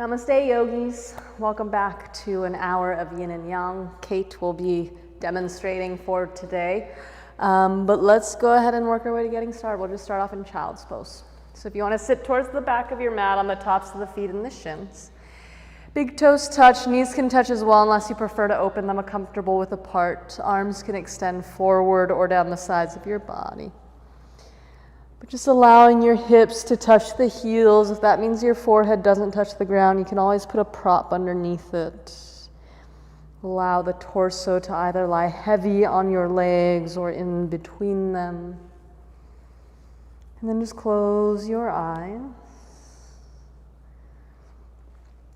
Namaste yogis, welcome back to an hour of yin and yang. Kate will be demonstrating for today, but let's go ahead and work our way to getting started. We'll just start off in child's pose. So if you want to sit towards the back of your mat on the tops of the feet and the shins. Big toes touch, knees can touch as well unless you prefer to open them comfortable width apart. Arms can extend forward or down the sides of your body. But just allowing your hips to touch the heels. If that means your forehead doesn't touch the ground, you can always put a prop underneath it. Allow the torso to either lie heavy on your legs or in between them. And then just close your eyes.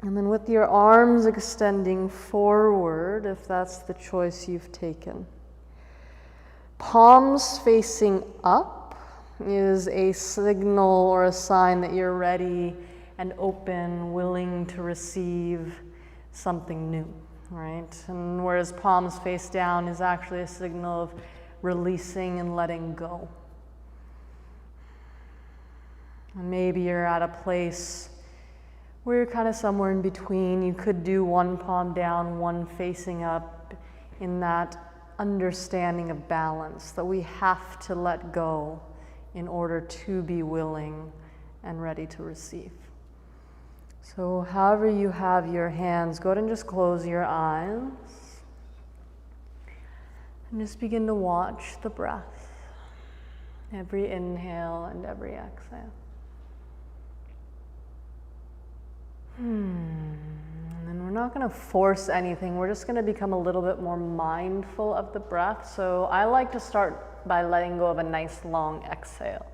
And then with your arms extending forward, if that's the choice you've taken. Palms facing up is a signal or a sign that you're ready and open, willing to receive something new, right? And whereas palms face down is actually a signal of releasing and letting go. And maybe you're at a place where you're kind of somewhere in between. You could do one palm down, one facing up, in that understanding of balance, that we have to let go in order to be willing and ready to receive. So however you have your hands, go ahead and just close your eyes and just begin to watch the breath, every inhale and every exhale. And then we're not going to force anything. We're just going to become a little bit more mindful of the breath. So I like to start by letting go of a nice long exhale.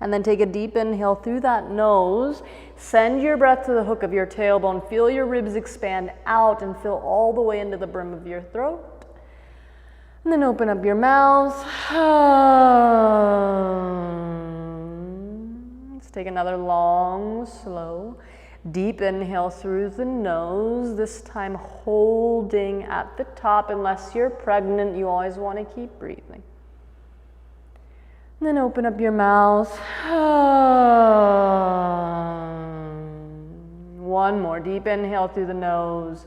And then take a deep inhale through that nose. Send your breath to the hook of your tailbone. Feel your ribs expand out and fill all the way into the brim of your throat. And then open up your mouth. Let's take another long, slow, deep inhale through the nose, this time holding at the top. Unless you're pregnant, you always want to keep breathing. And then open up your mouth. One more deep inhale through the nose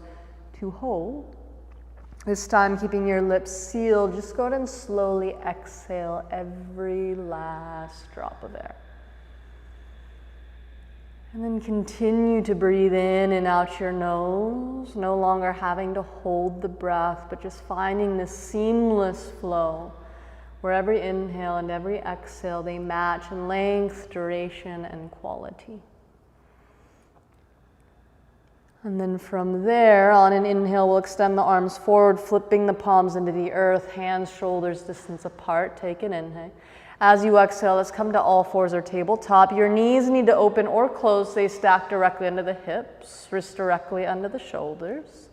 to hold. This time keeping your lips sealed, just go ahead and slowly exhale every last drop of air. And then continue to breathe in and out your nose, no longer having to hold the breath, but just finding this seamless flow where every inhale and every exhale, they match in length, duration, and quality. And then from there, on an inhale, we'll extend the arms forward, flipping the palms into the earth, hands, shoulders, distance apart. Take an inhale. As you exhale, let's come to all fours or tabletop. Your knees need to open or close. They stack directly under the hips, wrists directly under the shoulders.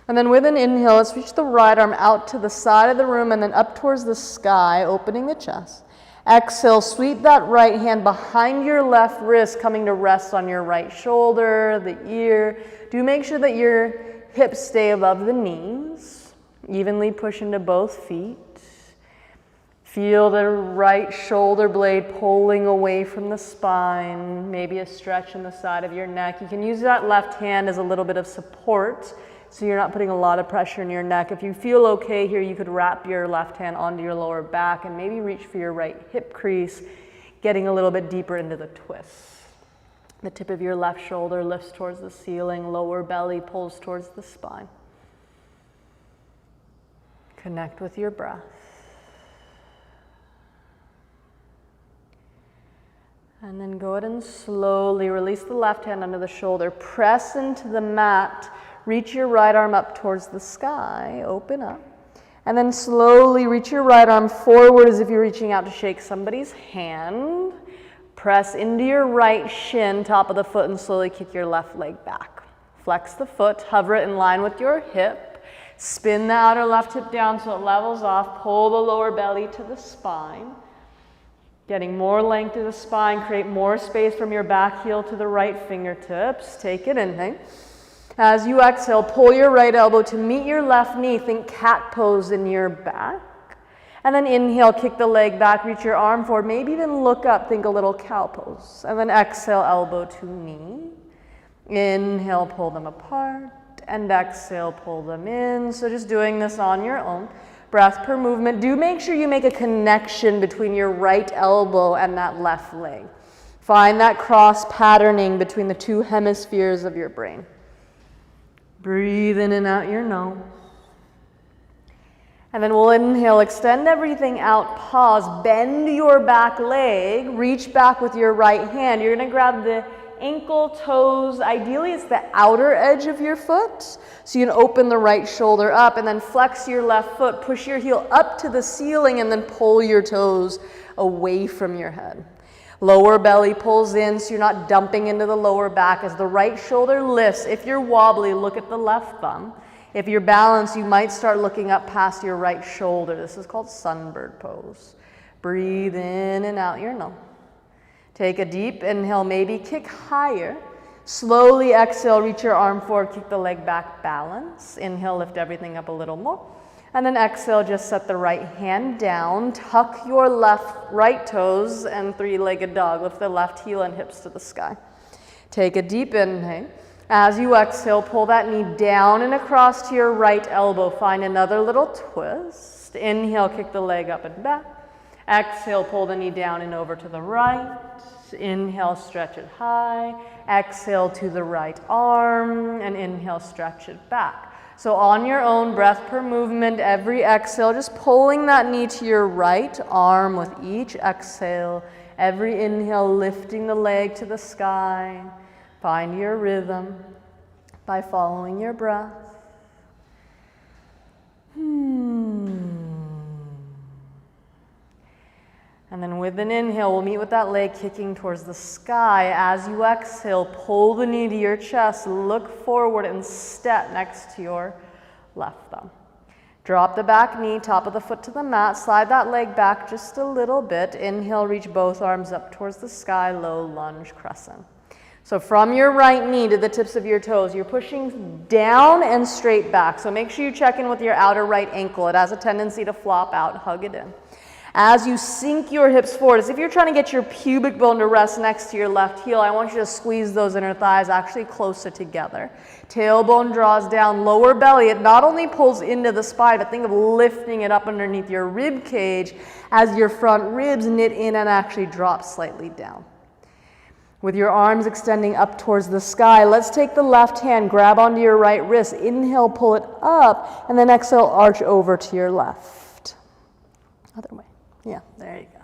And then with an inhale, let's reach the right arm out to the side of the room and then up towards the sky, opening the chest. Exhale, sweep that right hand behind your left wrist, coming to rest on your right shoulder, the ear. Do make sure that your hips stay above the knees. Evenly push into both feet. Feel the right shoulder blade pulling away from the spine, maybe a stretch in the side of your neck. You can use that left hand as a little bit of support, so you're not putting a lot of pressure in your neck. If you feel okay here, you could wrap your left hand onto your lower back and maybe reach for your right hip crease, getting a little bit deeper into the twist. The tip of your left shoulder lifts towards the ceiling, lower belly pulls towards the spine. Connect with your breath. And then go ahead and slowly release the left hand under the shoulder. Press into the mat. Reach your right arm up towards the sky. Open up. And then slowly reach your right arm forward as if you're reaching out to shake somebody's hand. Press into your right shin, top of the foot, and slowly kick your left leg back. Flex the foot. Hover it in line with your hip. Spin the outer left hip down so it levels off. Pull the lower belly to the spine. Getting more length to the spine, create more space from your back heel to the right fingertips. Take it in. As you exhale, pull your right elbow to meet your left knee. Think cat pose in your back. And then inhale, kick the leg back, reach your arm forward, maybe even look up, think a little cow pose. And then exhale, elbow to knee. Inhale, pull them apart, and exhale, pull them in. So just doing this on your own. Breath per movement. Do make sure you make a connection between your right elbow and that left leg. Find that cross patterning between the two hemispheres of your brain. Breathe in and out your nose. And then we'll inhale, extend everything out, pause, bend your back leg, reach back with your right hand. You're going to grab the ankle, toes, ideally it's the outer edge of your foot. So you can open the right shoulder up and then flex your left foot, push your heel up to the ceiling and then pull your toes away from your head. Lower belly pulls in so you're not dumping into the lower back as the right shoulder lifts. If you're wobbly, look at the left thumb. If you're balanced, you might start looking up past your right shoulder. This is called sunbird pose. Breathe in and out your nose. Take a deep inhale, maybe kick higher. Slowly exhale, reach your arm forward, kick the leg back, balance. Inhale, lift everything up a little more. And then exhale, just set the right hand down, tuck your right toes and three-legged dog. Lift the left heel and hips to the sky. Take a deep inhale. As you exhale, pull that knee down and across to your right elbow. Find another little twist. Inhale, kick the leg up and back. Exhale, pull the knee down and over to the right. Inhale, stretch it high. Exhale to the right arm and inhale, stretch it back. So on your own, breath per movement, every exhale, just pulling that knee to your right arm with each exhale. Every inhale, lifting the leg to the sky. Find your rhythm by following your breath. And then with an inhale, we'll meet with that leg kicking towards the sky. As you exhale, pull the knee to your chest, look forward and step next to your left thumb. Drop the back knee, top of the foot to the mat, slide that leg back just a little bit. Inhale, reach both arms up towards the sky, low lunge crescent. So from your right knee to the tips of your toes, you're pushing down and straight back. So make sure you check in with your outer right ankle. It has a tendency to flop out, hug it in. As you sink your hips forward, as if you're trying to get your pubic bone to rest next to your left heel, I want you to squeeze those inner thighs actually closer together. Tailbone draws down, lower belly. It not only pulls into the spine, but think of lifting it up underneath your rib cage as your front ribs knit in and actually drop slightly down. With your arms extending up towards the sky, let's take the left hand, grab onto your right wrist. Inhale, pull it up, and then exhale, arch over to your left. Other way. Yeah, there you go.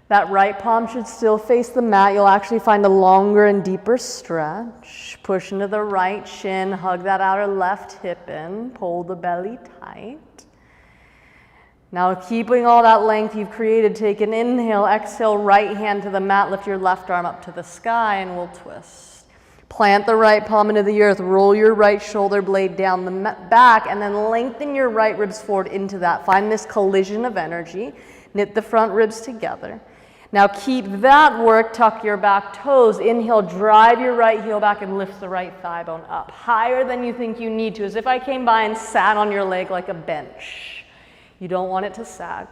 That right palm should still face the mat. You'll actually find a longer and deeper stretch. Push into the right shin, hug that outer left hip in, pull the belly tight. Now keeping all that length you've created, take an inhale, exhale, right hand to the mat, lift your left arm up to the sky and we'll twist. Plant the right palm into the earth, roll your right shoulder blade down the back and then lengthen your right ribs forward into that. Find this collision of energy, knit the front ribs together. Now keep that work, tuck your back toes, inhale, drive your right heel back and lift the right thigh bone up, higher than you think you need to, as if I came by and sat on your leg like a bench. You don't want it to sag.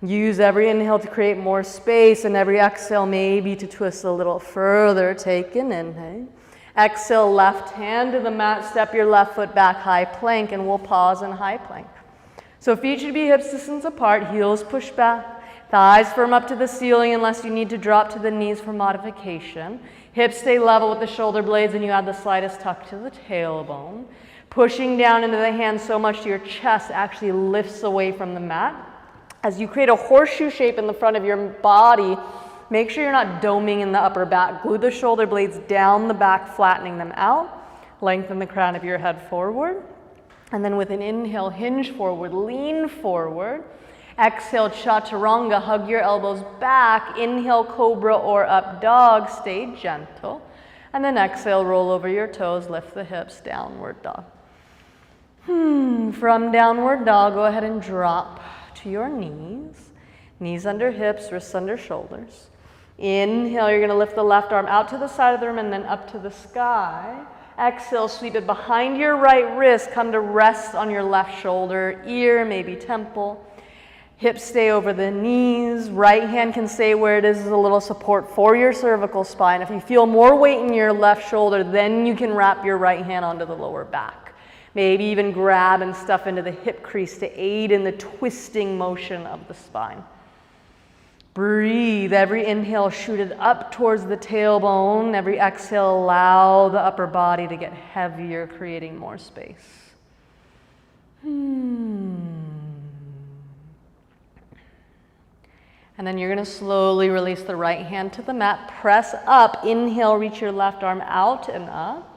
Use every inhale to create more space and every exhale maybe to twist a little further. Take an inhale. Exhale, left hand to the mat, step your left foot back, high plank, and we'll pause in high plank. So feet should be hips distance apart, heels push back, thighs firm up to the ceiling unless you need to drop to the knees for modification. Hips stay level with the shoulder blades and you add the slightest tuck to the tailbone. Pushing down into the hands so much to your chest actually lifts away from the mat. As you create a horseshoe shape in the front of your body, make sure you're not doming in the upper back. Glue the shoulder blades down the back, flattening them out. Lengthen the crown of your head forward. And then with an inhale, hinge forward, lean forward. Exhale, chaturanga, hug your elbows back. Inhale, cobra or up dog, stay gentle. And then exhale, roll over your toes, lift the hips, downward dog. From downward dog, go ahead and drop to your knees. Knees under hips, wrists under shoulders. Inhale, you're going to lift the left arm out to the side of the room and then up to the sky. Exhale, sweep it behind your right wrist. Come to rest on your left shoulder, ear, maybe temple. Hips stay over the knees. Right hand can stay where it is as a little support for your cervical spine. If you feel more weight in your left shoulder, then you can wrap your right hand onto the lower back. Maybe even grab and stuff into the hip crease to aid in the twisting motion of the spine. Breathe. Every inhale, shoot it up towards the tailbone. Every exhale, allow the upper body to get heavier, creating more space. And then you're going to slowly release the right hand to the mat. Press up. Inhale, reach your left arm out and up.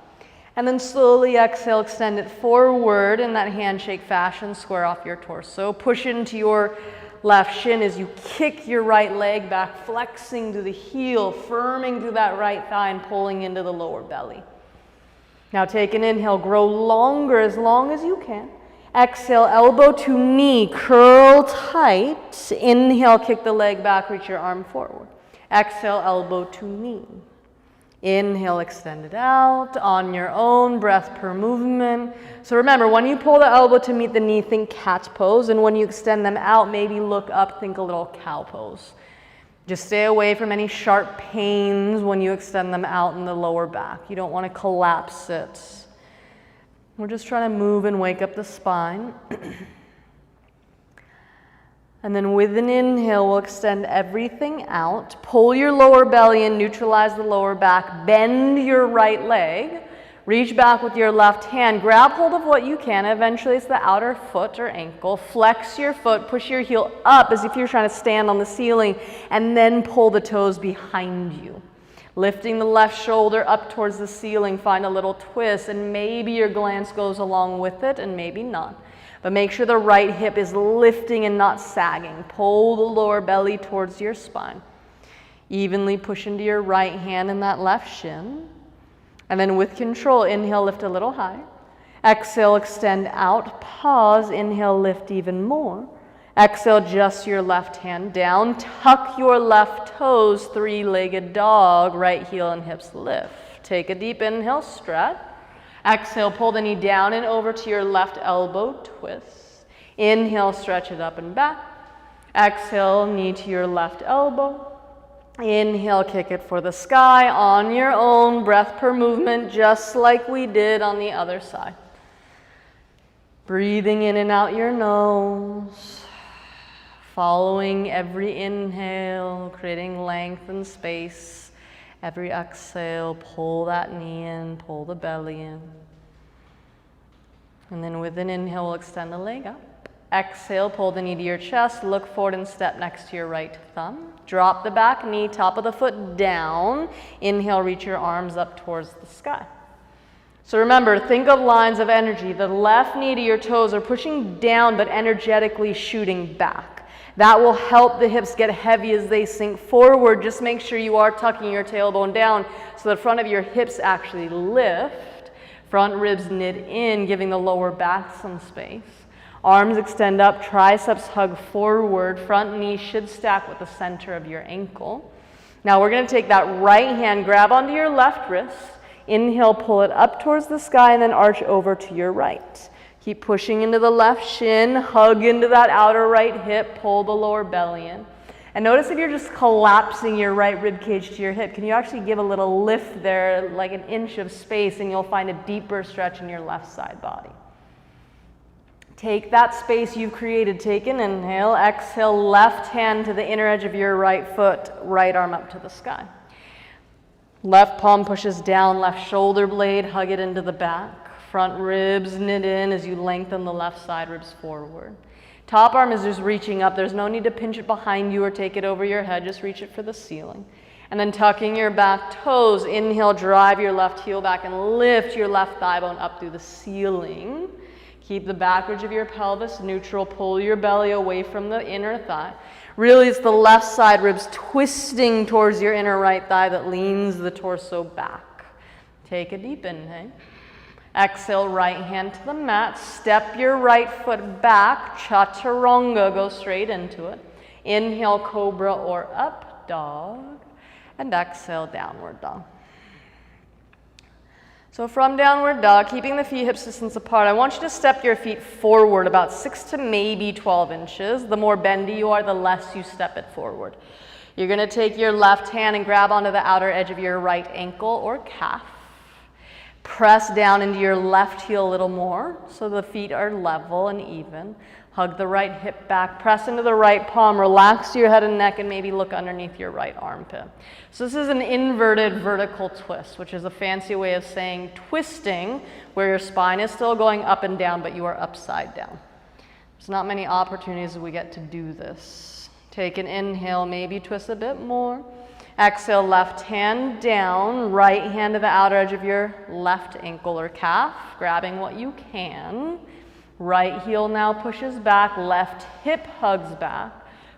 And then slowly exhale, extend it forward in that handshake fashion. Square off your torso. Push into your left shin as you kick your right leg back, flexing to the heel, firming through that right thigh and pulling into the lower belly. Now take an inhale. Grow longer as long as you can. Exhale, elbow to knee, curl tight. Inhale, kick the leg back, reach your arm forward. Exhale, elbow to knee. Inhale, extend it out on your own, breath per movement. So remember, when you pull the elbow to meet the knee, think cat pose. And when you extend them out, maybe look up, think a little cow pose. Just stay away from any sharp pains when you extend them out in the lower back. You don't want to collapse it. We're just trying to move and wake up the spine. And then with an inhale, we'll extend everything out. Pull your lower belly in, neutralize the lower back. Bend your right leg. Reach back with your left hand. Grab hold of what you can. Eventually, it's the outer foot or ankle. Flex your foot. Push your heel up as if you're trying to stand on the ceiling. And then pull the toes behind you. Lifting the left shoulder up towards the ceiling, find a little twist, and maybe your glance goes along with it, and maybe not. But make sure the right hip is lifting and not sagging. Pull the lower belly towards your spine. Evenly push into your right hand and that left shin. And then with control, inhale, lift a little higher. Exhale, extend out. Pause, inhale, lift even more. Exhale, just your left hand down. Tuck your left toes, three-legged dog. Right heel and hips lift. Take a deep inhale, stretch. Exhale, pull the knee down and over to your left elbow, twist. Inhale, stretch it up and back. Exhale, knee to your left elbow. Inhale, kick it for the sky on your own, breath per movement, just like we did on the other side. Breathing in and out your nose. Following every inhale, creating length and space. Every exhale, pull that knee in, pull the belly in. And then with an inhale, we'll extend the leg up. Exhale, pull the knee to your chest, look forward and step next to your right thumb. Drop the back knee, top of the foot down. Inhale, reach your arms up towards the sky. So remember, think of lines of energy. The left knee to your toes are pushing down, but energetically shooting back. That will help the hips get heavy as they sink forward. Just make sure you are tucking your tailbone down so the front of your hips actually lift. Front ribs knit in, giving the lower back some space. Arms extend up, triceps hug forward. Front knee should stack with the center of your ankle. Now we're going to take that right hand, grab onto your left wrist. Inhale, pull it up towards the sky, and then arch over to your right. Keep pushing into the left shin, hug into that outer right hip, pull the lower belly in. And notice if you're just collapsing your right rib cage to your hip, can you actually give a little lift there, like an inch of space, and you'll find a deeper stretch in your left side body. Take that space you've created, take an inhale, exhale, left hand to the inner edge of your right foot, right arm up to the sky. Left palm pushes down, left shoulder blade, hug it into the back. Front ribs knit in as you lengthen the left side ribs forward. Top arm is just reaching up. There's no need to pinch it behind you or take it over your head. Just reach it for the ceiling. And then tucking your back toes. Inhale, drive your left heel back and lift your left thigh bone up through the ceiling. Keep the back ridge of your pelvis neutral. Pull your belly away from the inner thigh. Really, it's the left side ribs twisting towards your inner right thigh that leans the torso back. Take a deep inhale. Exhale, right hand to the mat. Step your right foot back. Chaturanga, go straight into it. Inhale, cobra or up dog. And exhale, downward dog. So from downward dog, keeping the feet hip distance apart, I want you to step your feet forward about 6 to maybe 12 inches. The more bendy you are, the less you step it forward. You're going to take your left hand and grab onto the outer edge of your right ankle or calf. Press down into your left heel a little more so the feet are level and even. Hug the right hip back, press into the right palm, relax your head and neck, and maybe look underneath your right armpit. So this is an inverted vertical twist, which is a fancy way of saying twisting, where your spine is still going up and down, but you are upside down. There's not many opportunities we get to do this. Take an inhale, maybe twist a bit more. Exhale, left hand down, right hand to the outer edge of your left ankle or calf, grabbing what you can. Right heel now pushes back, left hip hugs back.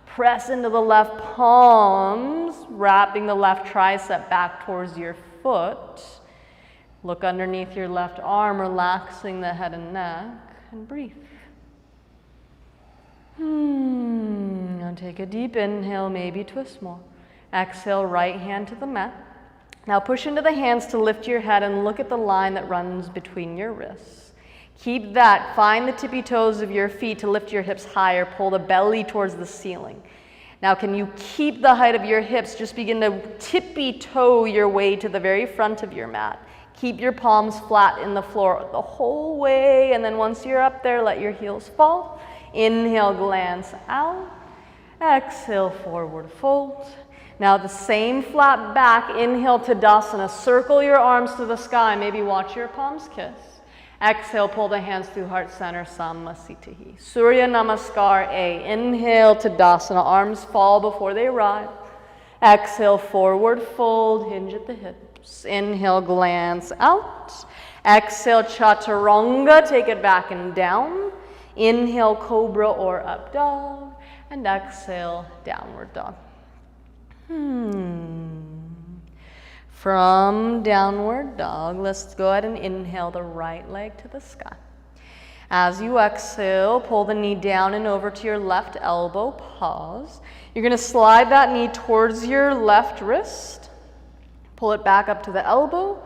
Press into the left palms, wrapping the left tricep back towards your foot. Look underneath your left arm, relaxing the head and neck, and breathe. Now take a deep inhale, maybe twist more. Exhale, right hand to the mat. Now push into the hands to lift your head and look at the line that runs between your wrists. Keep that. Find the tippy toes of your feet to lift your hips higher. Pull the belly towards the ceiling. Now can you keep the height of your hips? Just begin to tippy toe your way to the very front of your mat. Keep your palms flat in the floor the whole way, and then once you're up there, let your heels fall. Inhale, glance out. Exhale, forward fold. Now the same flat back, inhale, Tadasana. Circle your arms to the sky. Maybe watch your palms kiss. Exhale, pull the hands through heart center, Sammasitahi. Surya Namaskar A. Inhale, Tadasana. Arms fall before they rise. Exhale, forward fold, hinge at the hips. Inhale, glance out. Exhale, Chaturanga. Take it back and down. Inhale, Cobra or up dog. And exhale, downward dog. From downward dog, let's go ahead and inhale the right leg to the sky. As you exhale, pull the knee down and over to your left elbow, pause. You're going to slide that knee towards your left wrist, pull it back up to the elbow,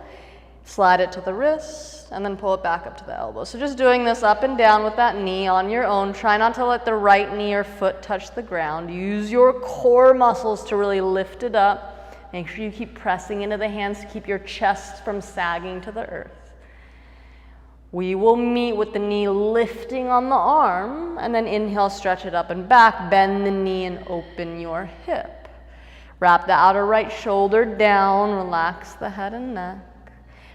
slide it to the wrist, and then pull it back up to the elbow. So just doing this up and down with that knee on your own. Try not to let the right knee or foot touch the ground. Use your core muscles to really lift it up. Make sure you keep pressing into the hands to keep your chest from sagging to the earth. We will meet with the knee lifting on the arm, and then inhale, stretch it up and back, bend the knee and open your hip. Wrap the outer right shoulder down, relax the head and neck.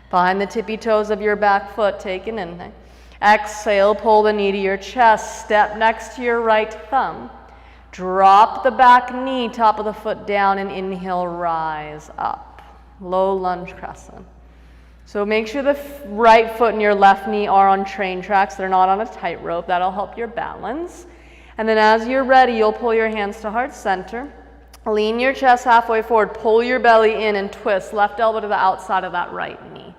Behind the tippy toes of your back foot, take an inhale. Exhale, pull the knee to your chest, step next to your right thumb. Drop the back knee, top of the foot down, and inhale, rise up. Low lunge crescent. So make sure the right foot and your left knee are on train tracks. They're not on a tightrope. That'll help your balance. And then as you're ready, you'll pull your hands to heart center. Lean your chest halfway forward. Pull your belly in and twist. Left elbow to the outside of that right knee.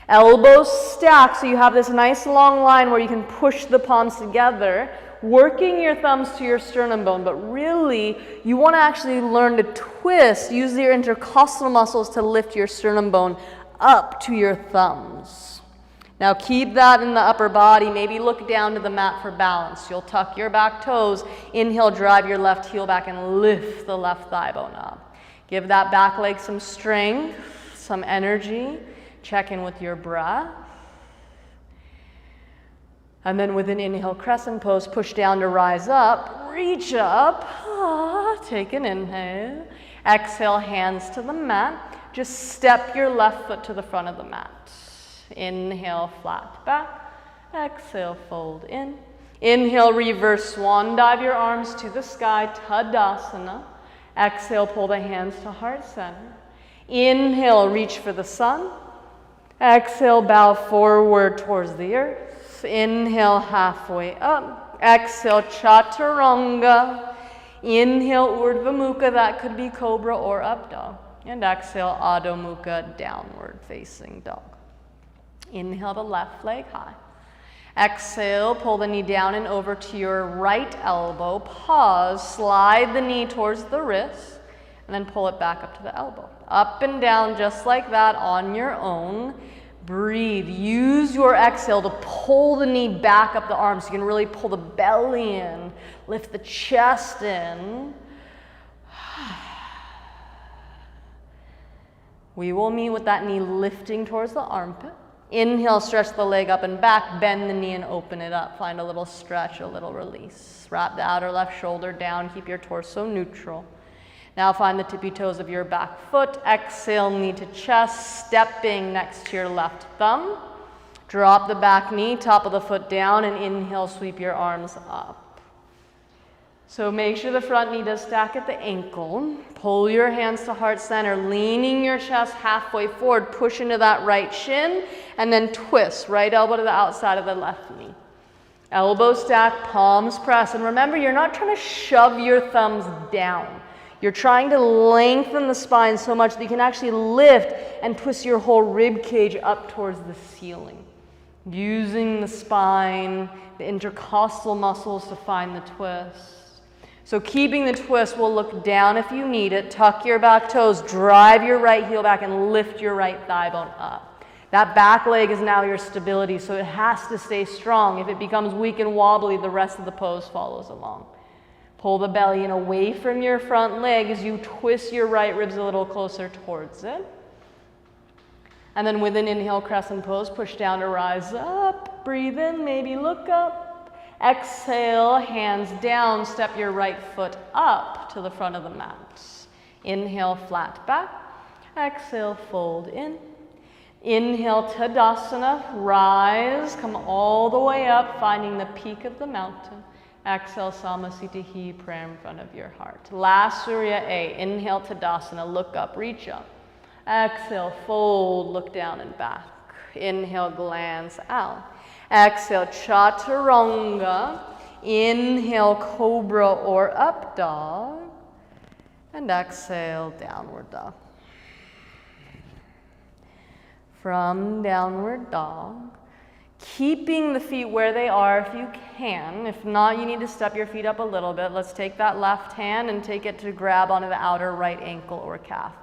Elbows stack so you have this nice long line where you can push the palms together, working your thumbs to your sternum bone, but really you want to actually learn to twist. Use your intercostal muscles to lift your sternum bone up to your thumbs. Now keep that in the upper body. Maybe look down to the mat for balance. You'll tuck your back toes. Inhale, drive your left heel back and lift the left thigh bone up. Give that back leg some strength, some energy. Check in with your breath. And then with an inhale, crescent pose, push down to rise up, reach up, take an inhale. Exhale, hands to the mat. Just step your left foot to the front of the mat. Inhale, flat back. Exhale, fold in. Inhale, reverse swan dive your arms to the sky, Tadasana. Exhale, pull the hands to heart center. Inhale, reach for the sun. Exhale, bow forward towards the earth. Inhale, halfway up. Exhale, Chaturanga. Inhale, Urdhva Mukha. That could be Cobra or up dog. And exhale, Adho Mukha, downward facing dog. Inhale the left leg high. Exhale, pull the knee down and over to your right elbow. Pause, slide the knee towards the wrist, and then pull it back up to the elbow. Up and down just like that on your own. Breathe. Use your exhale to pull the knee back up the arm so you can really pull the belly in, lift the chest in. We will meet with that knee lifting towards the armpit. Inhale, stretch the leg up and back, bend the knee and open it up. Find a little stretch, a little release. Wrap the outer left shoulder down, keep your torso neutral. Now find the tippy toes of your back foot. Exhale, knee to chest, stepping next to your left thumb. Drop the back knee, top of the foot down, and inhale, sweep your arms up. So make sure the front knee does stack at the ankle. Pull your hands to heart center, leaning your chest halfway forward, push into that right shin, and then twist, right elbow to the outside of the left knee. Elbow stack, palms press, and remember, you're not trying to shove your thumbs down. You're trying to lengthen the spine so much that you can actually lift and twist your whole rib cage up towards the ceiling. Using the spine, the intercostal muscles to find the twist. So keeping the twist, we'll look down if you need it, tuck your back toes, drive your right heel back and lift your right thigh bone up. That back leg is now your stability, so it has to stay strong. If it becomes weak and wobbly, the rest of the pose follows along. Pull the belly in away from your front leg as you twist your right ribs a little closer towards it. And then with an inhale, crescent pose, push down to rise up. Breathe in, maybe look up. Exhale, hands down, step your right foot up to the front of the mat. Inhale, flat back. Exhale, fold in. Inhale, Tadasana, rise, come all the way up, finding the peak of the mountain. Exhale, Samasthiti, prayer in front of your heart. Last Surya A, inhale, Tadasana, look up, reach up. Exhale, fold, look down and back. Inhale, glance out. Exhale, Chaturanga. Inhale, Cobra or Up Dog. And exhale, Downward Dog. From Downward Dog, keeping the feet where they are if you can. If not, you need to step your feet up a little bit. Let's take that left hand and take it to grab onto the outer right ankle or calf.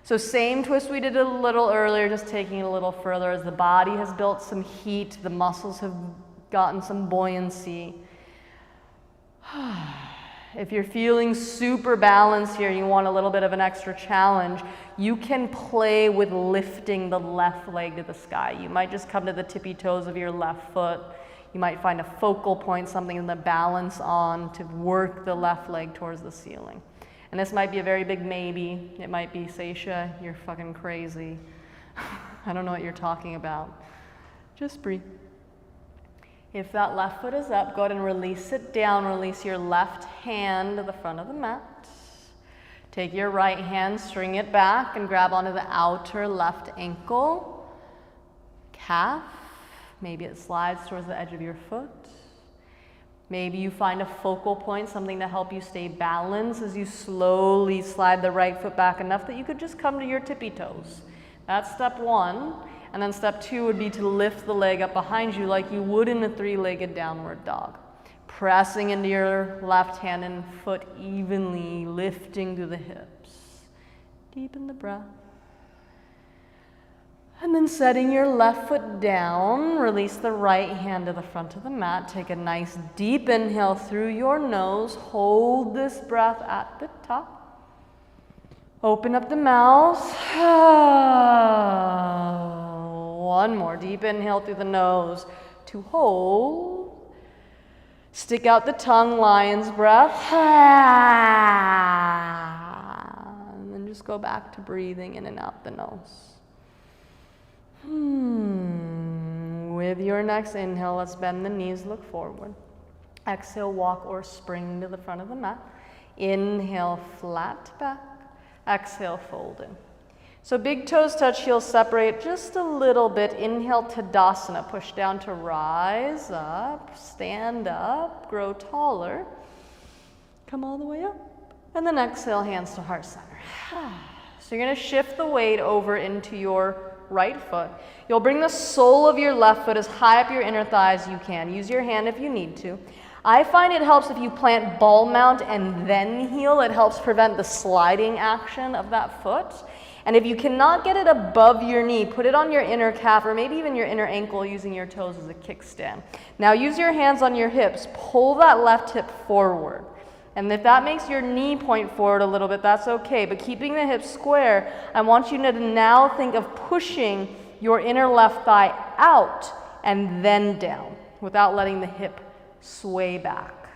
So same twist we did a little earlier, just taking it a little further as the body has built some heat, the muscles have gotten some buoyancy. If you're feeling super balanced here, you want a little bit of an extra challenge, you can play with lifting the left leg to the sky. You might just come to the tippy toes of your left foot. You might find a focal point, something to balance on to work the left leg towards the ceiling. And this might be a very big maybe. It might be, Sesa, you're fucking crazy. I don't know what you're talking about. Just breathe. If that left foot is up, go ahead and release it down. Release your left hand to the front of the mat. Take your right hand, string it back, and grab onto the outer left ankle, calf. Maybe it slides towards the edge of your foot. Maybe you find a focal point, something to help you stay balanced as you slowly slide the right foot back enough that you could just come to your tippy toes. That's step one. And then step two would be to lift the leg up behind you like you would in a three-legged downward dog. Pressing into your left hand and foot evenly, lifting through the hips. Deepen the breath. And then setting your left foot down, release the right hand to the front of the mat. Take a nice deep inhale through your nose. Hold this breath at the top. Open up the mouth. One more deep inhale through the nose to hold. Stick out the tongue, lion's breath. And then just go back to breathing in and out the nose. With your next inhale, let's bend the knees, look forward. Exhale, walk or spring to the front of the mat. Inhale, flat back. Exhale, fold in. So big toes touch, heels separate just a little bit. Inhale, Tadasana, push down to rise up, stand up, grow taller. Come all the way up. And then exhale, hands to heart center. So you're gonna shift the weight over into your right foot. You'll bring the sole of your left foot as high up your inner thigh as you can. Use your hand if you need to. I find it helps if you plant ball mount and then heel. It helps prevent the sliding action of that foot. And if you cannot get it above your knee, put it on your inner calf or maybe even your inner ankle using your toes as a kickstand. Now use your hands on your hips. Pull that left hip forward. And if that makes your knee point forward a little bit, that's okay. But keeping the hips square, I want you to now think of pushing your inner left thigh out and then down without letting the hip sway back.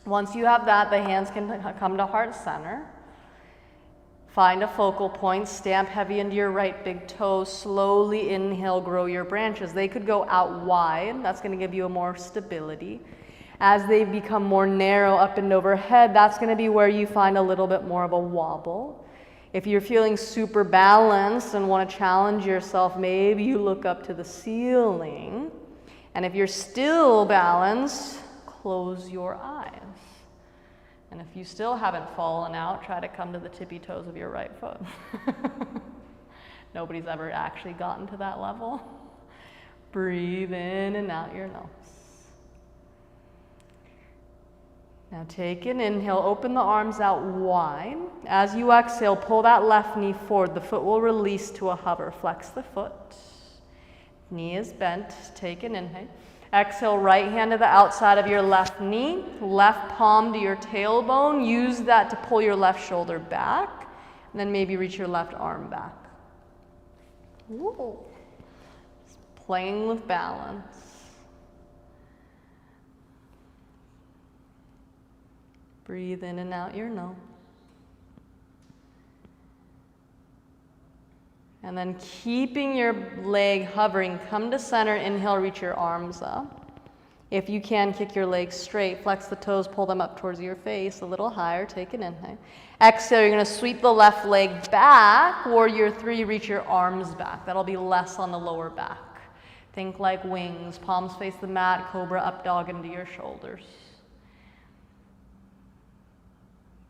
Once you have that, the hands can come to heart center. Find a focal point, stamp heavy into your right big toe, slowly inhale, grow your branches. They could go out wide, that's going to give you a more stability. As they become more narrow up and overhead, that's going to be where you find a little bit more of a wobble. If you're feeling super balanced and want to challenge yourself, maybe you look up to the ceiling. And if you're still balanced, close your eyes. And if you still haven't fallen out, try to come to the tippy toes of your right foot. Nobody's ever actually gotten to that level. Breathe in and out your nose. Now take an inhale, open the arms out wide. As you exhale, pull that left knee forward. The foot will release to a hover. Flex the foot. Knee is bent. Take an inhale. Exhale, right hand to the outside of your left knee, left palm to your tailbone. Use that to pull your left shoulder back, and then maybe reach your left arm back. Ooh. Just playing with balance. Breathe in and out your nose. And then keeping your leg hovering, come to center, inhale, reach your arms up. If you can, kick your legs straight, flex the toes, pull them up towards your face, a little higher, take an inhale. Exhale, you're gonna sweep the left leg back, warrior three, reach your arms back. That'll be less on the lower back. Think like wings, palms face the mat, cobra up dog into your shoulders.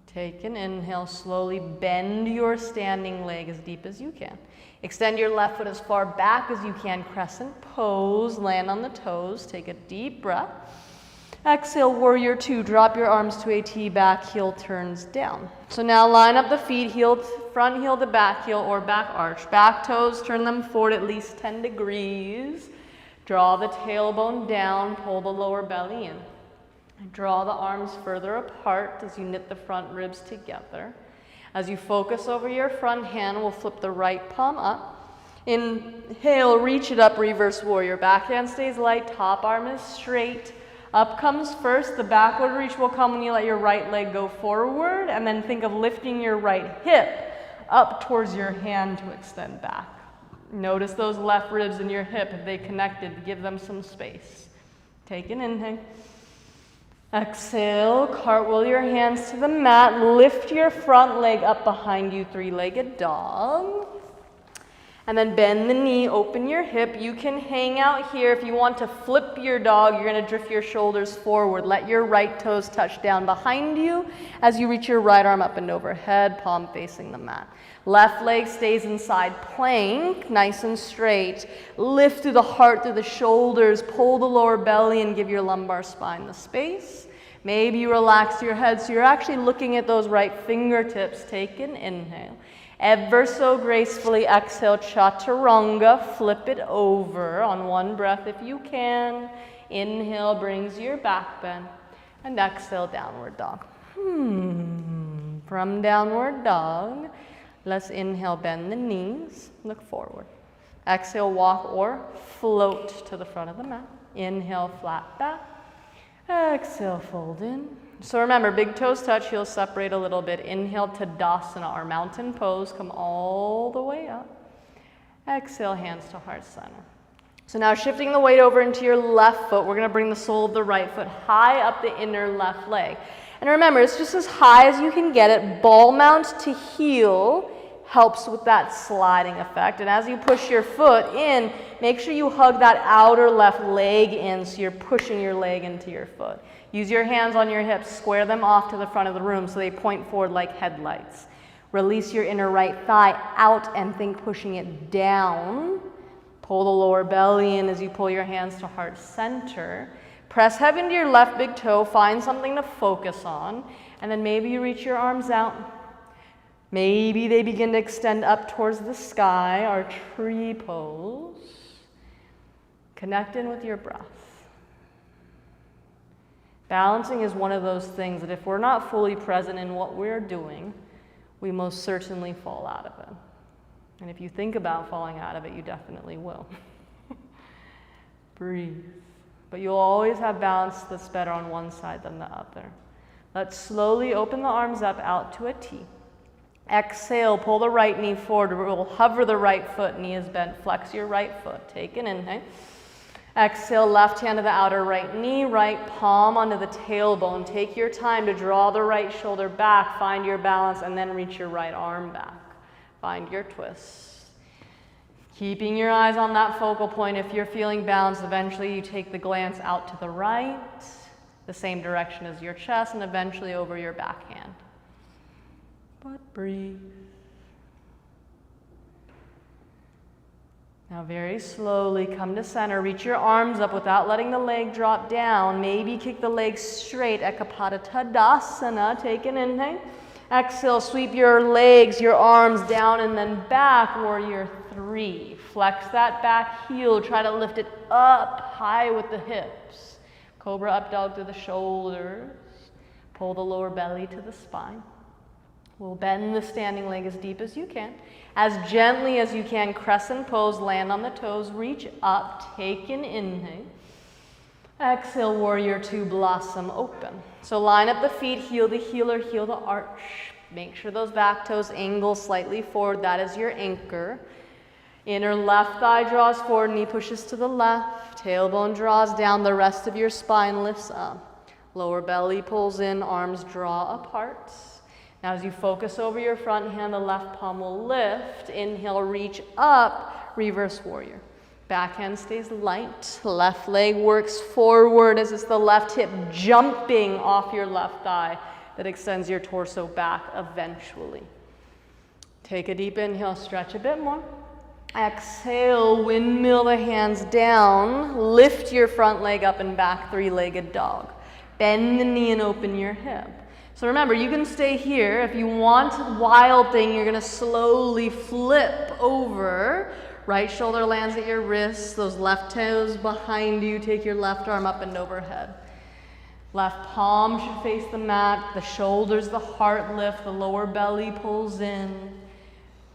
Take an inhale, slowly bend your standing leg as deep as you can. Extend your left foot as far back as you can, crescent pose, land on the toes, take a deep breath. Exhale, warrior two, drop your arms to a T, back heel turns down. So now line up the feet, front heel to back heel or back arch. Back toes, turn them forward at least 10 degrees. Draw the tailbone down, pull the lower belly in. Draw the arms further apart as you knit the front ribs together. As you focus over your front hand, we'll flip the right palm up. Inhale, reach it up, reverse warrior. Back hand stays light, top arm is straight. Up comes first, the backward reach will come when you let your right leg go forward, and then think of lifting your right hip up towards your hand to extend back. Notice those left ribs in your hip, if they connected, give them some space. Take an inhale. Exhale, cartwheel your hands to the mat, lift your front leg up behind you, three-legged dog. And then bend the knee, open your hip. You can hang out here. If you want to flip your dog, you're gonna drift your shoulders forward. Let your right toes touch down behind you as you reach your right arm up and overhead, palm facing the mat. Left leg stays inside plank, nice and straight. Lift through the heart, through the shoulders, pull the lower belly and give your lumbar spine the space. Maybe you relax your head so you're actually looking at those right fingertips. Take an inhale. Ever so gracefully exhale, chaturanga, flip it over on one breath if you can. Inhale brings your back bend, and exhale, downward dog. From downward dog, let's inhale, bend the knees, look forward. Exhale, walk or float to the front of the mat. Inhale, flat back. Exhale, fold in. So remember, big toes touch, heels separate a little bit. Inhale, Tadasana, our mountain pose. Come all the way up. Exhale, hands to heart center. So now shifting the weight over into your left foot, we're going to bring the sole of the right foot high up the inner left leg. And remember, it's just as high as you can get it. Ball mount to heel helps with that sliding effect. And as you push your foot in, make sure you hug that outer left leg in so you're pushing your leg into your foot. Use your hands on your hips, square them off to the front of the room so they point forward like headlights. Release your inner right thigh out and think pushing it down. Pull the lower belly in as you pull your hands to heart center. Press heavy into your left big toe, find something to focus on, and then maybe you reach your arms out. Maybe they begin to extend up towards the sky, our tree pose. Connect in with your breath. Balancing is one of those things that if we're not fully present in what we're doing, we most certainly fall out of it. And if you think about falling out of it, you definitely will. Breathe. But you'll always have balance that's better on one side than the other. Let's slowly open the arms up out to a T. Exhale, pull the right knee forward. We'll hover the right foot, knee is bent. Flex your right foot. Take an inhale. Exhale, left hand to the outer right knee, right palm onto the tailbone. Take your time to draw the right shoulder back, find your balance, and then reach your right arm back. Find your twist. Keeping your eyes on that focal point. If you're feeling balanced, eventually you take the glance out to the right, the same direction as your chest, and eventually over your backhand. But breathe. Now very slowly come to center. Reach your arms up without letting the leg drop down. Maybe kick the legs straight. Ekapada Tadasana. Take an inhale. Exhale, sweep your legs, your arms down and then back, warrior three. Flex that back heel. Try to lift it up high with the hips. Cobra up dog to the shoulders. Pull the lower belly to the spine. We'll bend the standing leg as deep as you can. As gently as you can, crescent pose, land on the toes, reach up, take an inhale. Exhale, warrior two, blossom open. So line up the feet, heel the healer, heel the arch. Make sure those back toes angle slightly forward, that is your anchor. Inner left thigh draws forward, knee pushes to the left, tailbone draws down, the rest of your spine lifts up. Lower belly pulls in, arms draw apart. Now as you focus over your front hand, the left palm will lift. Inhale, reach up, reverse warrior. Backhand stays light. Left leg works forward as it's the left hip jumping off your left thigh that extends your torso back eventually. Take a deep inhale, stretch a bit more. Exhale, windmill the hands down. Lift your front leg up and back, three-legged dog. Bend the knee and open your hip. So remember, you can stay here. If you want wild thing, you're gonna slowly flip over. Right shoulder lands at your wrist, those left toes behind you. Take your left arm up and overhead. Left palm should face the mat, the shoulders, the heart lift, the lower belly pulls in.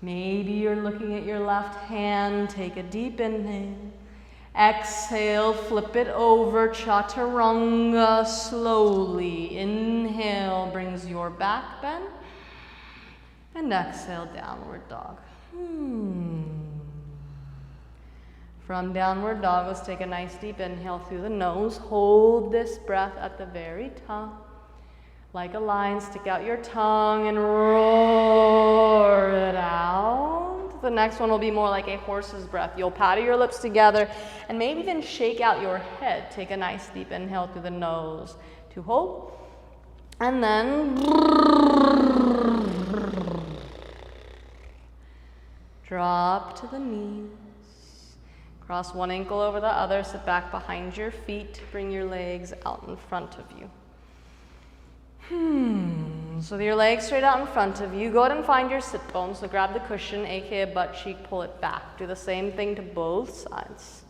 Maybe you're looking at your left hand. Take a deep inhale. Exhale, flip it over, chaturanga, slowly. Inhale, brings your back bend. And exhale, downward dog. From downward dog, let's take a nice deep inhale through the nose. Hold this breath at the very top. Like a lion, stick out your tongue and roar it out. The next one will be more like a horse's breath. You'll paddle your lips together and maybe then shake out your head. Take a nice deep inhale through the nose to hold. And then drop to the knees. Cross one ankle over the other. Sit back behind your feet. Bring your legs out in front of you. So your legs straight out in front of you. Go ahead and find your sit bone. So grab the cushion, aka butt cheek, pull it back. Do the same thing to both sides.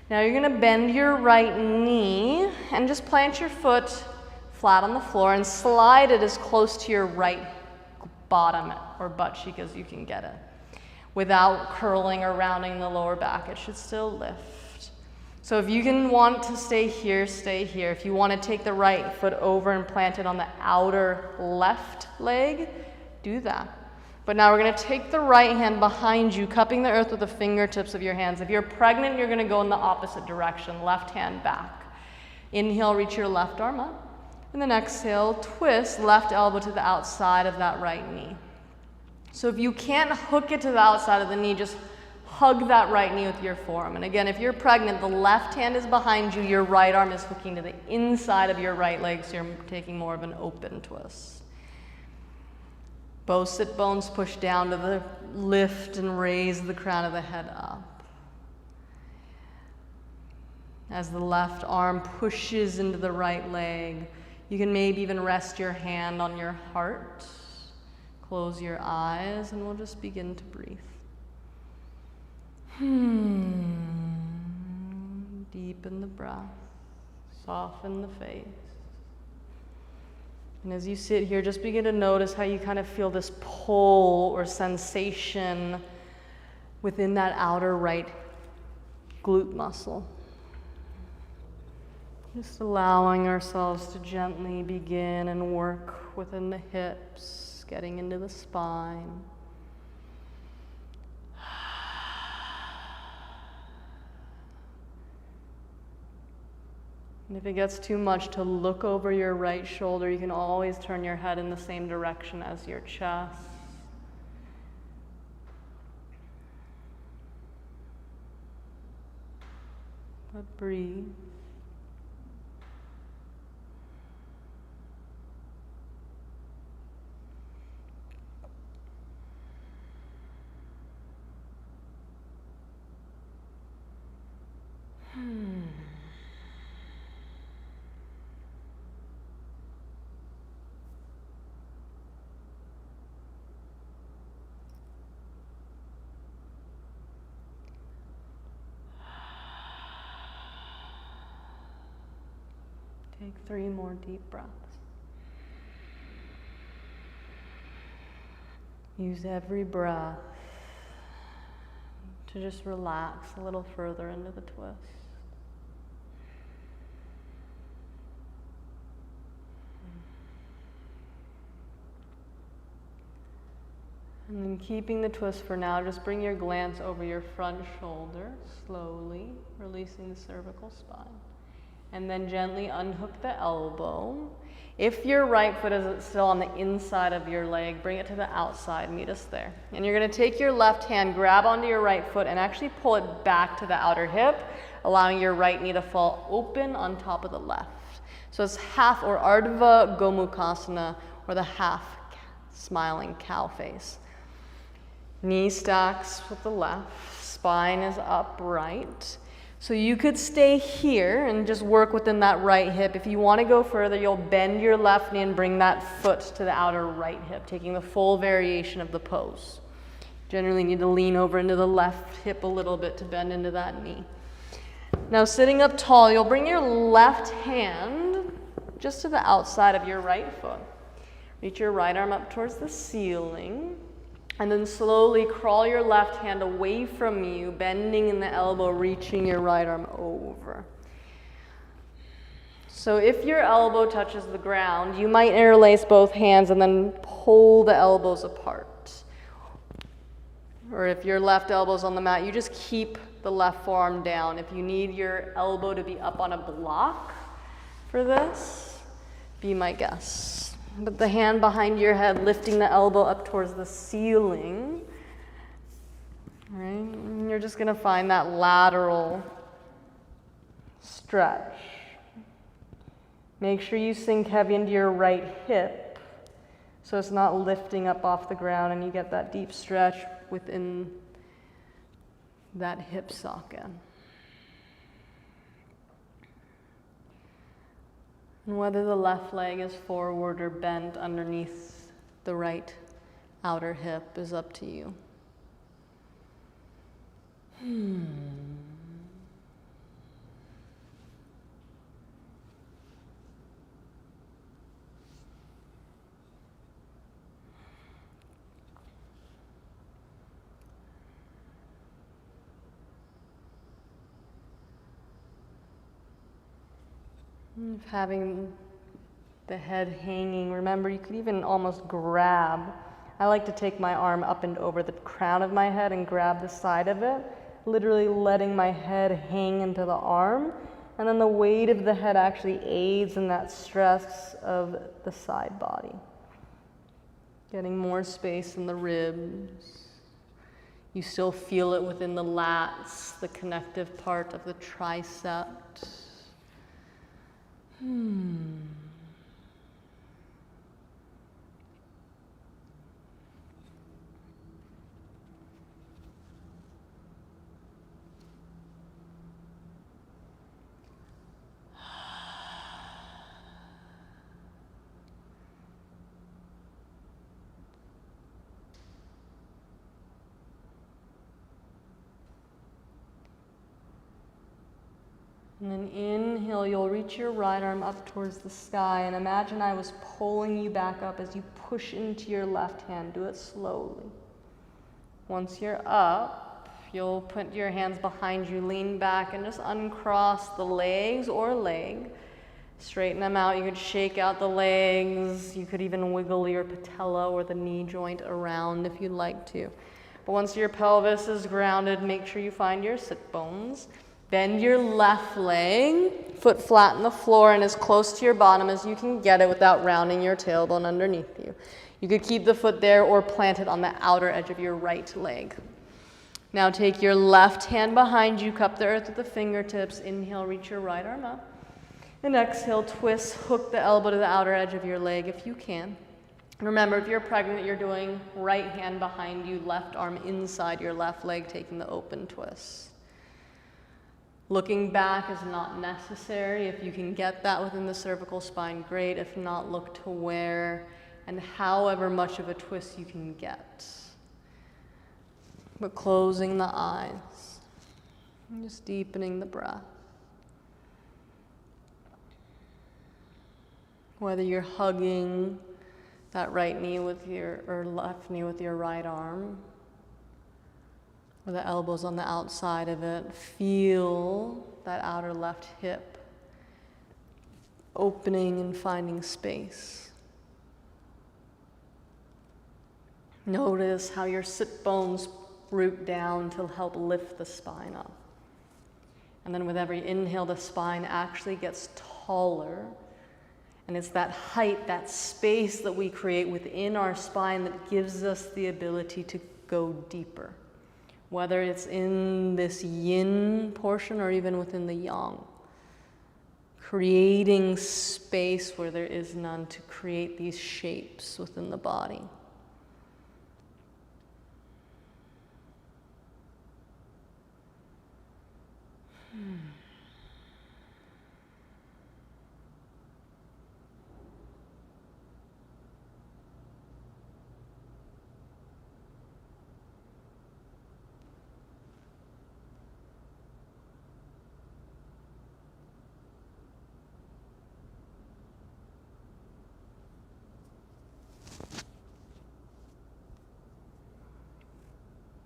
Now you're gonna bend your right knee and just plant your foot flat on the floor and slide it as close to your right bottom or butt cheek as you can get it. Without curling or rounding the lower back, it should still lift. So if you want to stay here, stay here. If you want to take the right foot over and plant it on the outer left leg, do that. But now we're going to take the right hand behind you, cupping the earth with the fingertips of your hands. If you're pregnant, you're going to go in the opposite direction, left hand back. Inhale, reach your left arm up. And then exhale, twist left elbow to the outside of that right knee. So if you can't hook it to the outside of the knee, just hug that right knee with your forearm. And again, if you're pregnant, the left hand is behind you, your right arm is hooking to the inside of your right leg, so you're taking more of an open twist. Both sit bones push down to the lift and raise the crown of the head up. As the left arm pushes into the right leg, you can maybe even rest your hand on your heart. close your eyes and we'll just begin to breathe. Deepen the breath, soften the face. And as you sit here, just begin to notice how you kind of feel this pull or sensation within that outer right glute muscle. Just allowing ourselves to gently begin and work within the hips, getting into the spine. And if it gets too much to look over your right shoulder, you can always turn your head in the same direction as your chest. But breathe. Take 3 more deep breaths. Use every breath to just relax a little further into the twist. And then keeping the twist for now, just bring your glance over your front shoulder, slowly releasing the cervical spine. And then gently unhook the elbow. If your right foot is still on the inside of your leg, bring it to the outside, meet us there. And you're gonna take your left hand, grab onto your right foot, and actually pull it back to the outer hip, allowing your right knee to fall open on top of the left. So it's half, or Ardha Gomukhasana, or the half smiling cow face. Knee stacks with the left, spine is upright. So you could stay here and just work within that right hip. If you want to go further, you'll bend your left knee and bring that foot to the outer right hip, taking the full variation of the pose. Generally need to lean over into the left hip a little bit to bend into that knee. Now sitting up tall, you'll bring your left hand just to the outside of your right foot. Reach your right arm up towards the ceiling. And then slowly crawl your left hand away from you, bending in the elbow, reaching your right arm over. So if your elbow touches the ground, you might interlace both hands and then pull the elbows apart. Or if your left elbow's on the mat, you just keep the left forearm down. If you need your elbow to be up on a block for this, be my guest. But the hand behind your head, lifting the elbow up towards the ceiling. Right? And you're just gonna find that lateral stretch. Make sure you sink heavy into your right hip so it's not lifting up off the ground and you get that deep stretch within that hip socket. And whether the left leg is forward or bent underneath the right outer hip is up to you. Having the head hanging, remember you could even almost grab. I like to take my arm up and over the crown of my head and grab the side of it, literally letting my head hang into the arm, and then the weight of the head actually aids in that stress of the side body. Getting more space in the ribs. You still feel it within the lats, the connective part of the tricep. And then inhale, you'll reach your right arm up towards the sky, and imagine I was pulling you back up as you push into your left hand. Do it slowly. Once you're up, you'll put your hands behind you, lean back, and just uncross the legs or leg. Straighten them out. You could shake out the legs. You could even wiggle your patella or the knee joint around if you'd like to. But once your pelvis is grounded, make sure you find your sit bones. Bend your left leg, foot flat on the floor and as close to your bottom as you can get it without rounding your tailbone underneath you. You could keep the foot there or plant it on the outer edge of your right leg. Now take your left hand behind you, cup the earth with the fingertips. Inhale, reach your right arm up. And exhale, twist, hook the elbow to the outer edge of your leg if you can. Remember, if you're pregnant, you're doing right hand behind you, left arm inside your left leg, taking the open twist. Looking back is not necessary. If you can get that within the cervical spine, great. If not, look to where and however much of a twist you can get. But closing the eyes and just deepening the breath. Whether you're hugging that right knee with or left knee with your right arm, or the elbows on the outside of it, feel that outer left hip opening and finding space. Notice how your sit bones root down to help lift the spine up. And then with every inhale, the spine actually gets taller. And it's that height, that space that we create within our spine that gives us the ability to go deeper. Whether it's in this yin portion or even within the yang. Creating space where there is none to create these shapes within the body.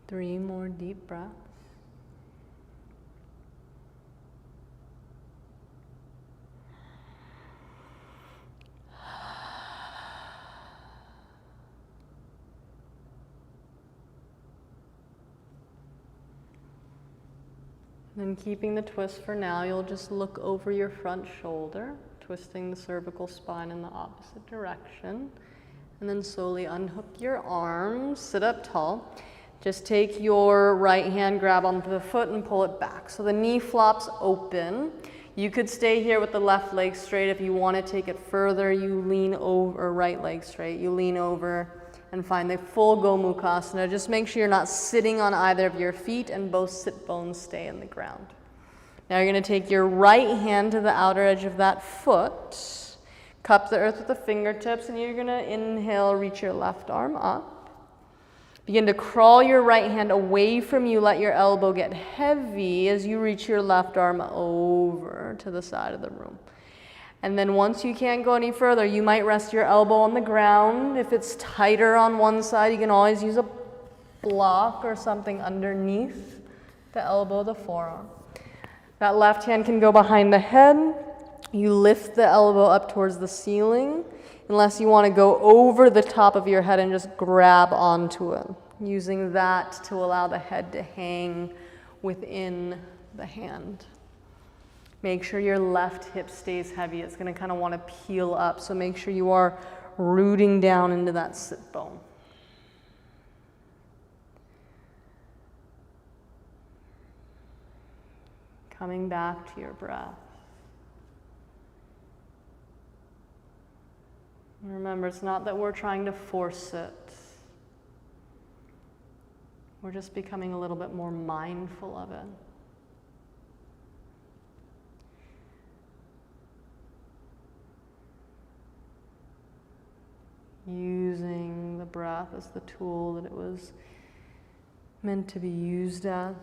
Three more deep breaths. Then keeping the twist for now, you'll just look over your front shoulder, twisting the cervical spine in the opposite direction. And then slowly unhook your arms, sit up tall. Just take your right hand, grab onto the foot and pull it back. So the knee flops open. You could stay here with the left leg straight. If you want to take it further, you lean over, or right leg straight. You lean over and find the full Gomukhasana. Just make sure you're not sitting on either of your feet and both sit bones stay in the ground. Now you're going to take your right hand to the outer edge of that foot. Cup the earth with the fingertips, and you're going to inhale, reach your left arm up. Begin to crawl your right hand away from you. Let your elbow get heavy as you reach your left arm over to the side of the room. And then once you can't go any further, you might rest your elbow on the ground. If it's tighter on one side, you can always use a block or something underneath the elbow, the forearm. That left hand can go behind the head. You lift the elbow up towards the ceiling, unless you want to go over the top of your head and just grab onto it, using that to allow the head to hang within the hand. Make sure your left hip stays heavy. It's going to kind of want to peel up, so make sure you are rooting down into that sit bone. Coming back to your breath. Remember, it's not that we're trying to force it. We're just becoming a little bit more mindful of it. Using the breath as the tool that it was meant to be used as.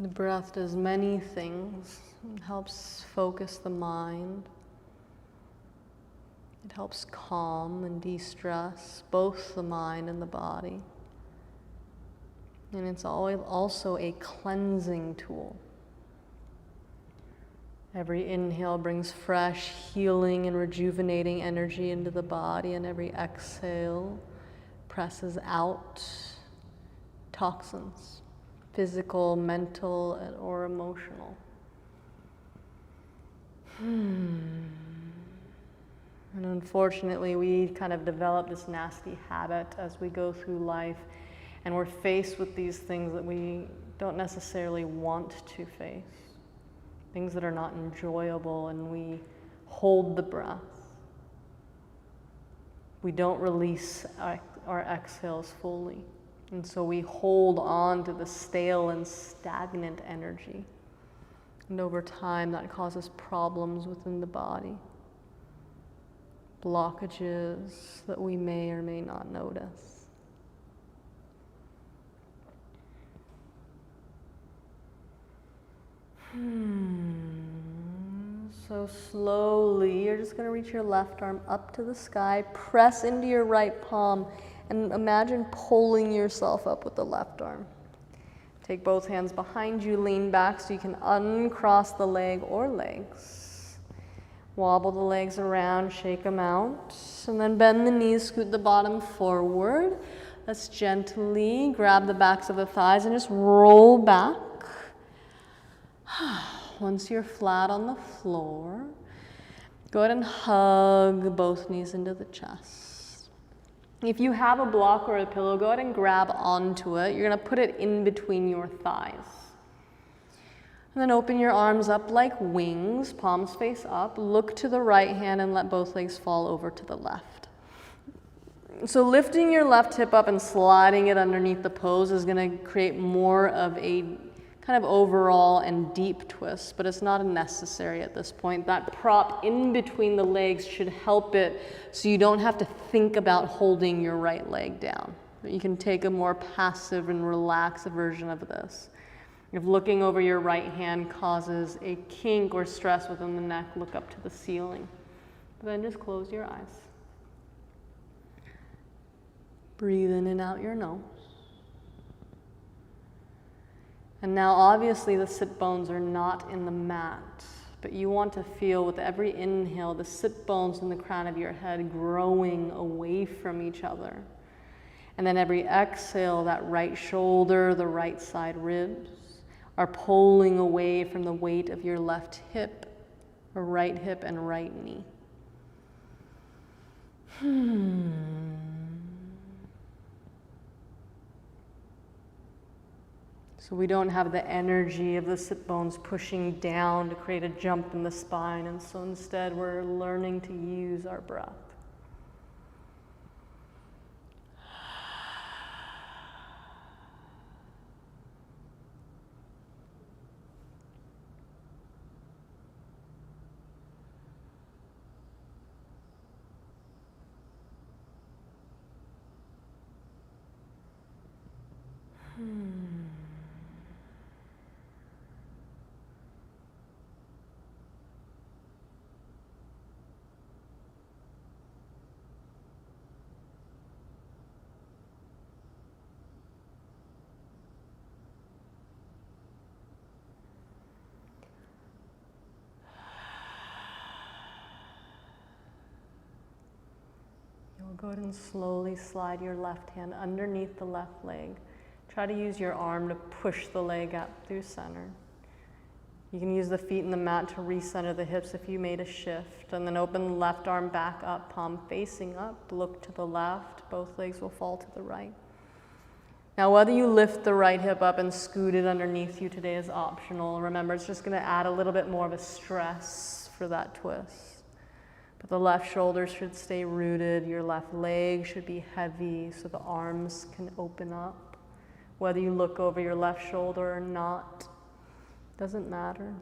The breath does many things. It helps focus the mind. It helps calm and de-stress both the mind and the body. And it's also a cleansing tool. Every inhale brings fresh, healing and rejuvenating energy into the body, and every exhale presses out toxins, physical, mental, or emotional. And unfortunately, we kind of develop this nasty habit as we go through life, and we're faced with these things that we don't necessarily want to face. Things that are not enjoyable, and we hold the breath. We don't release our exhales fully. And so we hold on to the stale and stagnant energy. And over time, that causes problems within the body. Blockages that we may or may not notice. So slowly, you're just going to reach your left arm up to the sky, press into your right palm, and imagine pulling yourself up with the left arm. Take both hands behind you, lean back so you can uncross the leg or legs. Wobble the legs around, shake them out, and then bend the knees, scoot the bottom forward. Let's gently grab the backs of the thighs and just roll back. Once you're flat on the floor, go ahead and hug both knees into the chest. If you have a block or a pillow, go ahead and grab onto it. You're going to put it in between your thighs. And then open your arms up like wings, palms face up. Look to the right hand and let both legs fall over to the left. So lifting your left hip up and sliding it underneath the pose is going to create more of a kind of overall and deep twist, but it's not necessary at this point. That prop in between the legs should help it so you don't have to think about holding your right leg down. You can take a more passive and relaxed version of this. If looking over your right hand causes a kink or stress within the neck, look up to the ceiling. But then just close your eyes. Breathe in and out your nose. And now obviously the sit bones are not in the mat, but you want to feel with every inhale the sit bones in the crown of your head growing away from each other. And then every exhale, that right shoulder, the right side ribs are pulling away from the weight of your left hip, or right hip and right knee. So we don't have the energy of the sit bones pushing down to create a jump in the spine, and so instead we're learning to use our breath. Go ahead and slowly slide your left hand underneath the left leg. Try to use your arm to push the leg up through center. You can use the feet in the mat to recenter the hips if you made a shift, and then open the left arm back up, palm facing up, look to the left, both legs will fall to the right. Now whether you lift the right hip up and scoot it underneath you today is optional. Remember, it's just going to add a little bit more of a stress for that twist. But the left shoulder should stay rooted, your left leg should be heavy so the arms can open up. Whether you look over your left shoulder or not, doesn't matter.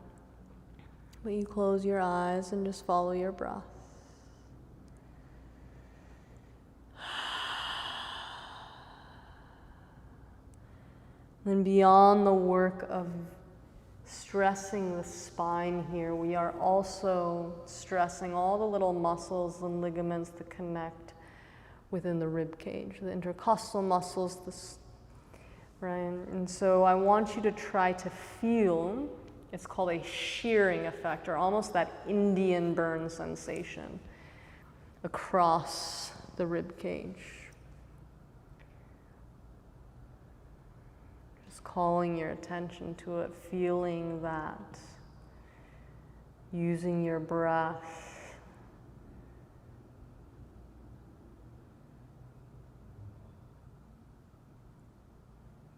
But you close your eyes and just follow your breath. Then beyond the work of stressing the spine here, we are also stressing all the little muscles and ligaments that connect within the rib cage, the intercostal muscles, right? And so I want you to try to feel, it's called a shearing effect, or almost that Indian burn sensation across the rib cage. Just calling your attention to it, feeling that, using your breath.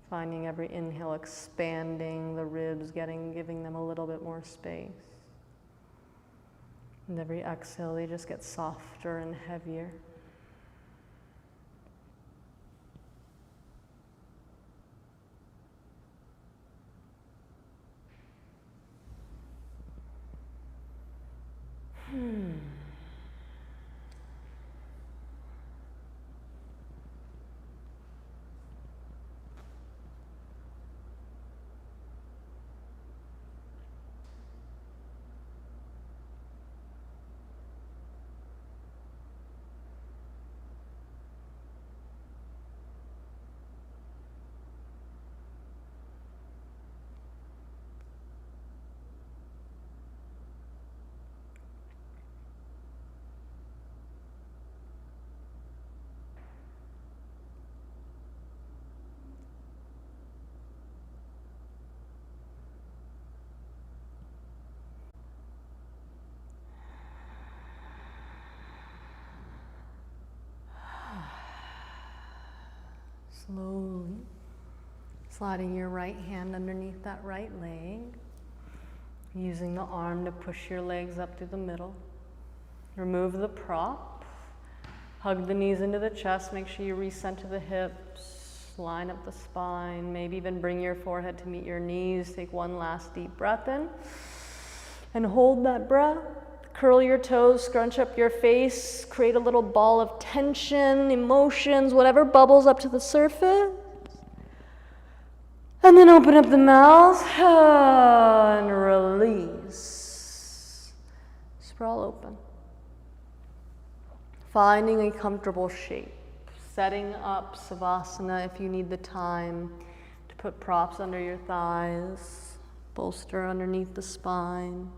Finding every inhale expanding the ribs, giving them a little bit more space. And every exhale, they just get softer and heavier. Slowly sliding your right hand underneath that right leg, using the arm to push your legs up through the middle. Remove the prop, hug the knees into the chest, make sure you recenter the hips, line up the spine, maybe even bring your forehead to meet your knees. Take one last deep breath in and hold that breath. Curl your toes, scrunch up your face, create a little ball of tension, emotions, whatever bubbles up to the surface. And then open up the mouth and release. Sprawl open. Finding a comfortable shape. Setting up Savasana if you need the time to put props under your thighs, bolster underneath the spine.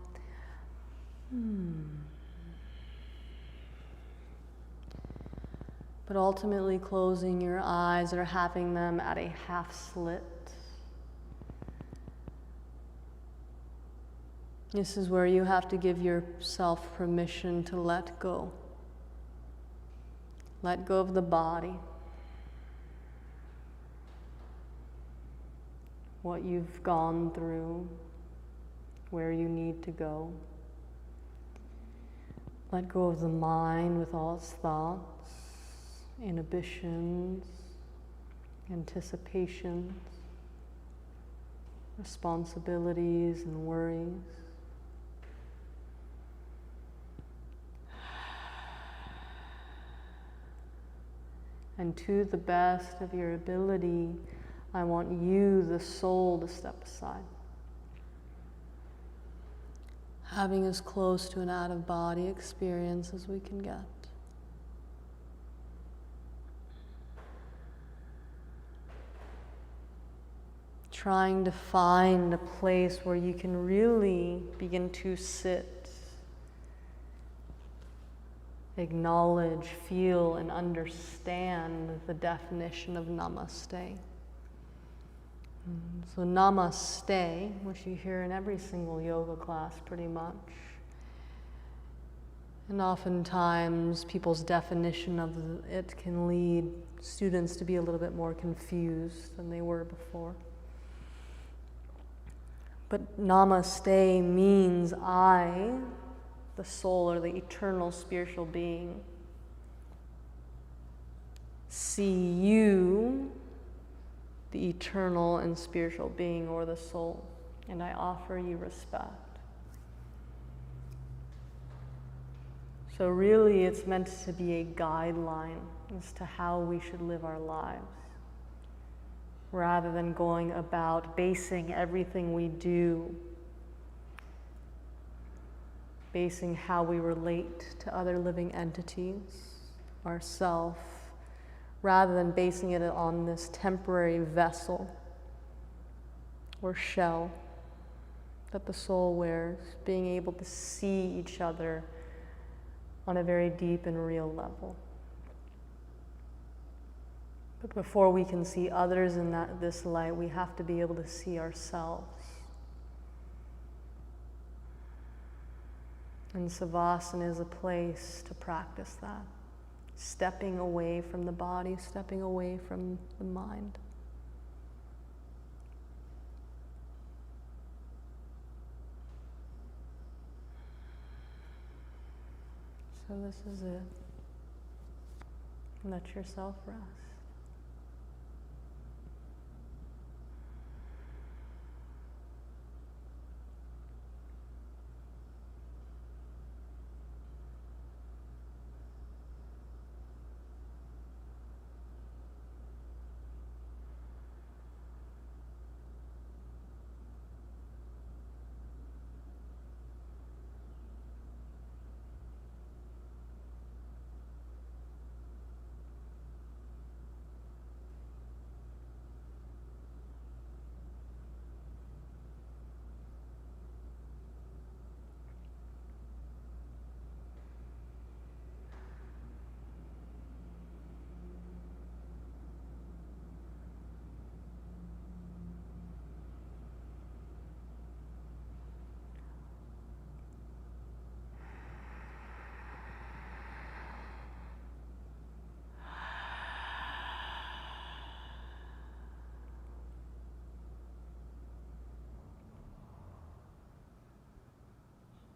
But ultimately closing your eyes or having them at a half slit. This is where you have to give yourself permission to let go. Let go of the body. What you've gone through, where you need to go. Let go of the mind with all its thoughts, inhibitions, anticipations, responsibilities and worries. And to the best of your ability, I want you, the soul, to step aside. Having as close to an out-of-body experience as we can get. Trying to find a place where you can really begin to sit, acknowledge, feel, and understand the definition of namaste. So namaste, which you hear in every single yoga class pretty much. And oftentimes people's definition of it can lead students to be a little bit more confused than they were before. But namaste means I, the soul or the eternal spiritual being, see you, the eternal and spiritual being or the soul, and I offer you respect. So really it's meant to be a guideline as to how we should live our lives, rather than going about basing everything we do basing how we relate to other living entities, ourself, rather than basing it on this temporary vessel or shell that the soul wears, being able to see each other on a very deep and real level. But before we can see others in this light, we have to be able to see ourselves. And Savasana is a place to practice that. Stepping away from the body, stepping away from the mind. So this is it. Let yourself rest.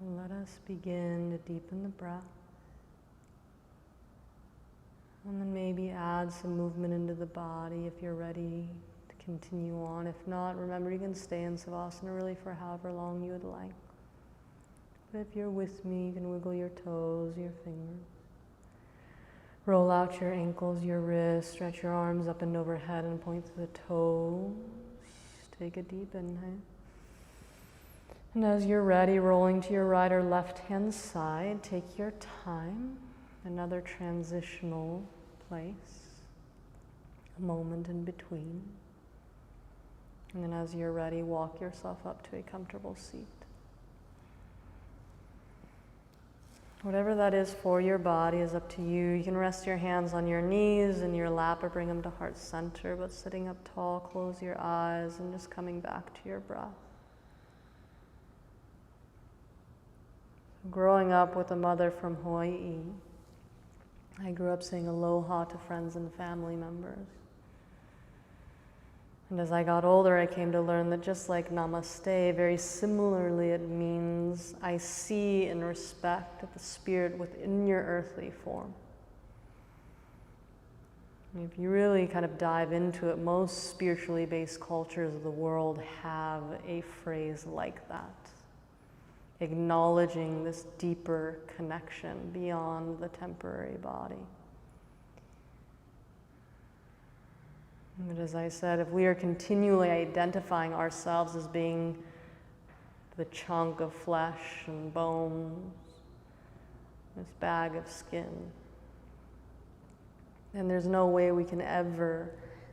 Let us begin to deepen the breath. And then maybe add some movement into the body if you're ready to continue on. If not, remember you can stay in Savasana really for however long you would like. But if you're with me, you can wiggle your toes, your fingers. Roll out your ankles, your wrists, stretch your arms up and overhead and point to the toes. Take a deep inhale. And as you're ready, rolling to your right or left hand side, take your time, another transitional place, a moment in between. And then as you're ready, walk yourself up to a comfortable seat. Whatever that is for your body is up to you. You can rest your hands on your knees in your lap or bring them to heart center, but sitting up tall, close your eyes and just coming back to your breath. Growing up with a mother from Hawaii, I grew up saying aloha to friends and family members. And as I got older, I came to learn that just like namaste, very similarly it means I see and respect the spirit within your earthly form. And if you really kind of dive into it, most spiritually based cultures of the world have a phrase like that, acknowledging this deeper connection beyond the temporary body. But as I said, if we are continually identifying ourselves as being the chunk of flesh and bones, this bag of skin, then there's no way we can ever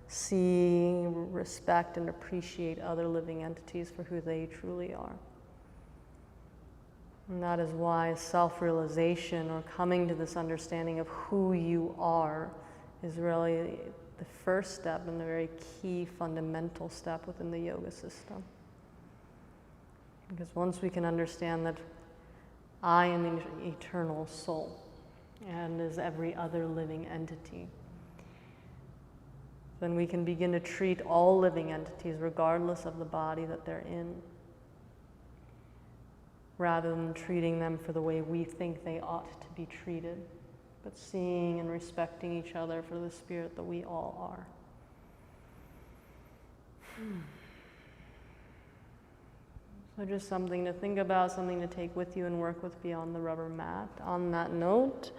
see, respect, and appreciate other living entities for who they truly are. And that is why self-realization, or coming to this understanding of who you are, is really the first step and the very key fundamental step within the yoga system. Because once we can understand that I am an eternal soul, and as every other living entity, then we can begin to treat all living entities regardless of the body that they're in, rather than treating them for the way we think they ought to be treated, but seeing and respecting each other for the spirit that we all are. So just something to think about, something to take with you and work with beyond the rubber mat. On that note,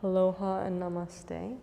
aloha and namaste.